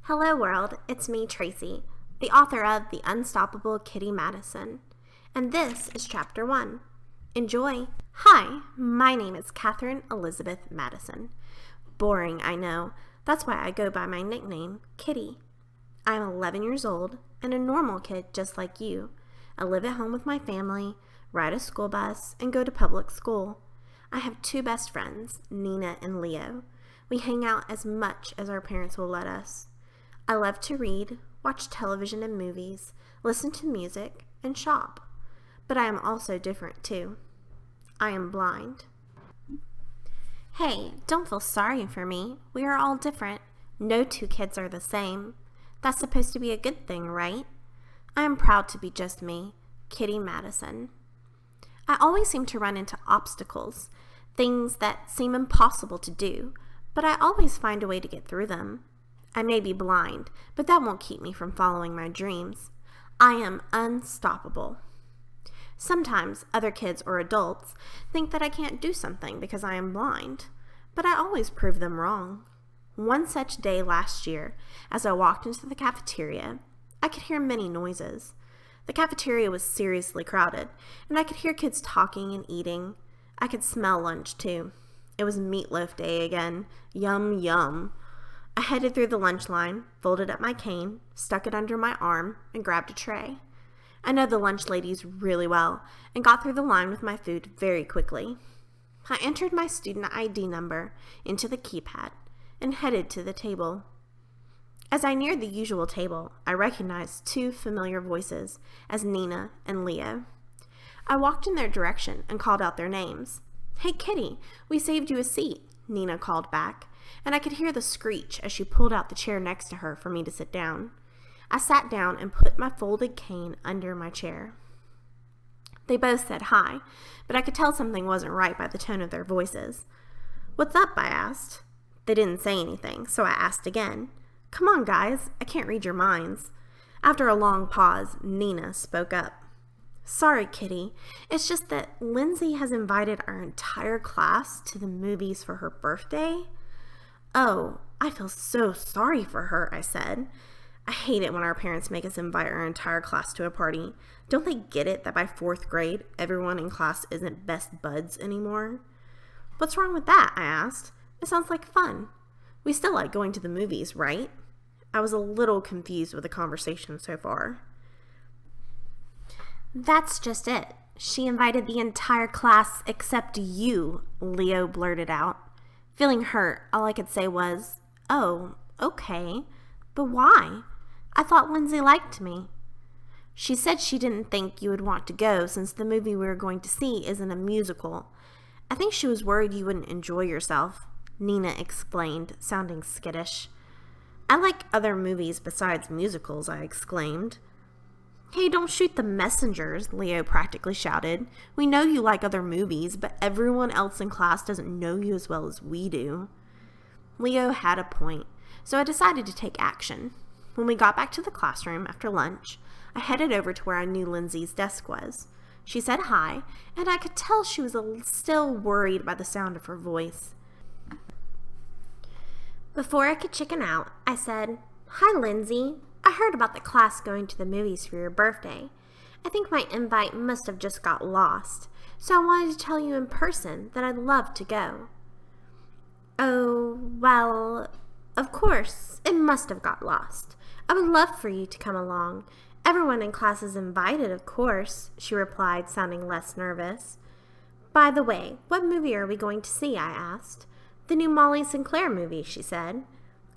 Hello world, it's me, Tracy, the author of The Unstoppable Kitty Madison, and this is Chapter 1. Enjoy! Hi, my name is Catherine Elizabeth Madison. Boring, I know. That's why I go by my nickname, Kitty. I am 11 years old and a normal kid just like you. I live at home with my family, ride a school bus, and go to public school. I have two best friends, Nina and Leo. We hang out as much as our parents will let us. I love to read, watch television and movies, listen to music, and shop. But I am also different too. I am blind. Hey, don't feel sorry for me. We are all different. No two kids are the same. That's supposed to be a good thing, right? I am proud to be just me, Kitty Madison. I always seem to run into obstacles, things that seem impossible to do, but I always find a way to get through them. I may be blind, but that won't keep me from following my dreams. I am unstoppable. Sometimes other kids or adults think that I can't do something because I am blind, but I always prove them wrong. One such day last year, as I walked into the cafeteria, I could hear many noises. The cafeteria was seriously crowded, and I could hear kids talking and eating. I could smell lunch too. It was meatloaf day again. Yum, yum. I headed through the lunch line, folded up my cane, stuck it under my arm, and grabbed a tray. I know the lunch ladies really well and got through the line with my food very quickly. I entered my student ID number into the keypad and headed to the table. As I neared the usual table, I recognized two familiar voices as Nina and Leo. I walked in their direction and called out their names. "Hey, Kitty, we saved you a seat," Nina called back, and I could hear the screech as she pulled out the chair next to her for me to sit down. I sat down and put my folded cane under my chair. They both said hi, but I could tell something wasn't right by the tone of their voices. "What's up?" I asked. They didn't say anything, so I asked again. "Come on, guys, I can't read your minds." After a long pause, Nina spoke up. "Sorry, Kitty, it's just that Lindsay has invited our entire class to the movies for her birthday." "Oh, I feel so sorry for her," I said. I hate it when our parents make us invite our entire class to a party. Don't they get it that by 4th grade, everyone in class isn't best buds anymore? "What's wrong with that?" I asked. "It sounds like fun. We still like going to the movies, right?" I was a little confused with the conversation so far. "That's just it. She invited the entire class except you," Leo blurted out. Feeling hurt, all I could say was, "Oh, okay. But why? I thought Lindsay liked me." "She said she didn't think you would want to go since the movie we were going to see isn't a musical. I think she was worried you wouldn't enjoy yourself," Nina explained, sounding skittish. "I like other movies besides musicals," I exclaimed. "Hey, don't shoot the messengers," Leo practically shouted. "We know you like other movies, but everyone else in class doesn't know you as well as we do." Leo had a point, so I decided to take action. When we got back to the classroom after lunch, I headed over to where I knew Lindsay's desk was. She said hi, and I could tell she was still worried by the sound of her voice. Before I could chicken out, I said, "Hi, Lindsay. I heard about the class going to the movies for your birthday. I think my invite must have just got lost, so I wanted to tell you in person that I'd love to go." "Oh, well, of course, it must have got lost. I would love for you to come along. Everyone in class is invited, of course," she replied, sounding less nervous. "By the way, what movie are we going to see?" I asked. "The new Molly Sinclair movie," she said.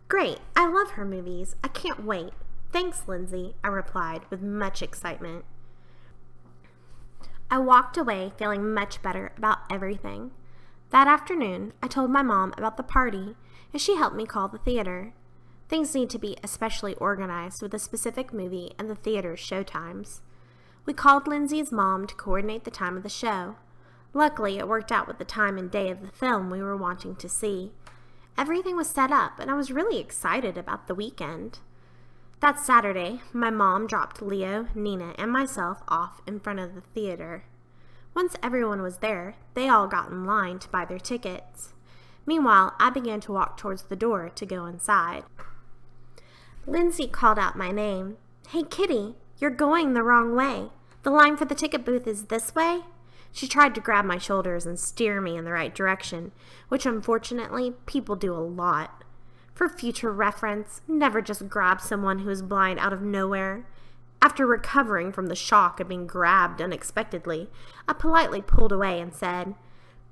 "Great, I love her movies. I can't wait." "Thanks, Lindsay," I replied with much excitement. I walked away feeling much better about everything. That afternoon, I told my mom about the party, and she helped me call the theater. Things need to be especially organized with a specific movie and the theater's show times. We called Lindsay's mom to coordinate the time of the show. Luckily, it worked out with the time and day of the film we were wanting to see. Everything was set up, and I was really excited about the weekend. That Saturday, my mom dropped Leo, Nina, and myself off in front of the theater. Once everyone was there, they all got in line to buy their tickets. Meanwhile, I began to walk towards the door to go inside. Lindsay called out my name. "Hey, Kitty, you're going the wrong way. The line for the ticket booth is this way." She tried to grab my shoulders and steer me in the right direction, which unfortunately people do a lot. For future reference, never just grab someone who is blind out of nowhere. After recovering from the shock of being grabbed unexpectedly, I politely pulled away and said,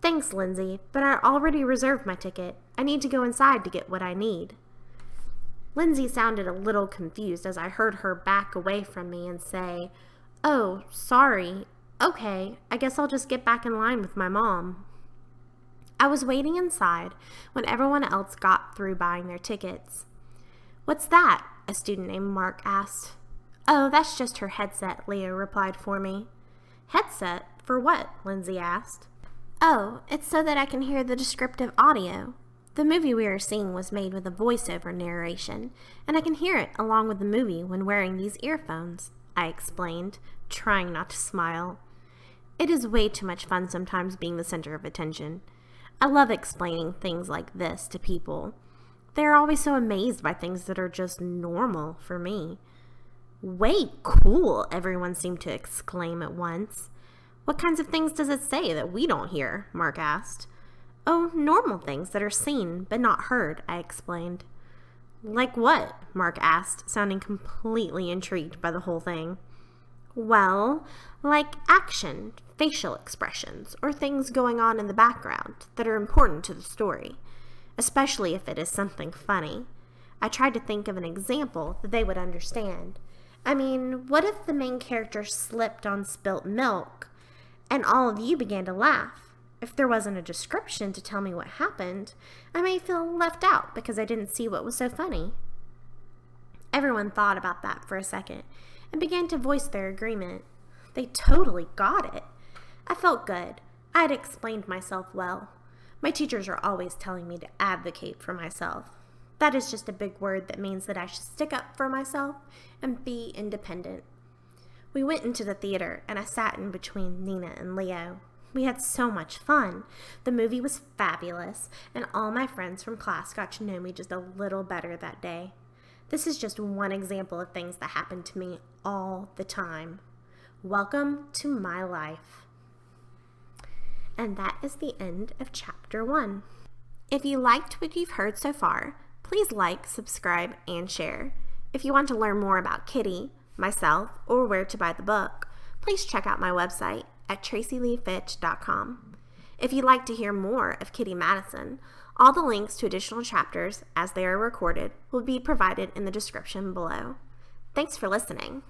"Thanks, Lindsay, but I already reserved my ticket. I need to go inside to get what I need." Lindsay sounded a little confused as I heard her back away from me and say, "Oh, sorry. Okay, I guess I'll just get back in line with my mom." I was waiting inside when everyone else got through buying their tickets. "What's that?" a student named Mark asked. "Oh, that's just her headset," Leo replied for me. "Headset? For what?" Lindsay asked. "Oh, it's so that I can hear the descriptive audio. The movie we are seeing was made with a voiceover narration, and I can hear it along with the movie when wearing these earphones," I explained, trying not to smile. It is way too much fun sometimes being the center of attention. I love explaining things like this to people. They are always so amazed by things that are just normal for me. "Way cool," everyone seemed to exclaim at once. "What kinds of things does it say that we don't hear?" Mark asked. "Oh, normal things that are seen but not heard," I explained. "Like what?" Mark asked, sounding completely intrigued by the whole thing. "Well, like action, facial expressions, or things going on in the background that are important to the story, especially if it is something funny." I tried to think of an example that they would understand. I mean, what if the main character slipped on spilt milk and all of you began to laugh? If there wasn't a description to tell me what happened, I may feel left out because I didn't see what was so funny. Everyone thought about that for a second and began to voice their agreement. They totally got it. I felt good. I had explained myself well. My teachers are always telling me to advocate for myself. That is just a big word that means that I should stick up for myself and be independent. We went into the theater, and I sat in between Nina and Leo. We had so much fun. The movie was fabulous, and all my friends from class got to know me just a little better that day. This is just one example of things that happen to me all the time. Welcome to my life. And that is the end of Chapter 1. If you liked what you've heard so far, please like, subscribe, and share. If you want to learn more about Kitty, myself, or where to buy the book, please check out my website at tracyleefitch.com. If you'd like to hear more of Kitty Madison, all the links to additional chapters as they are recorded will be provided in the description below. Thanks for listening.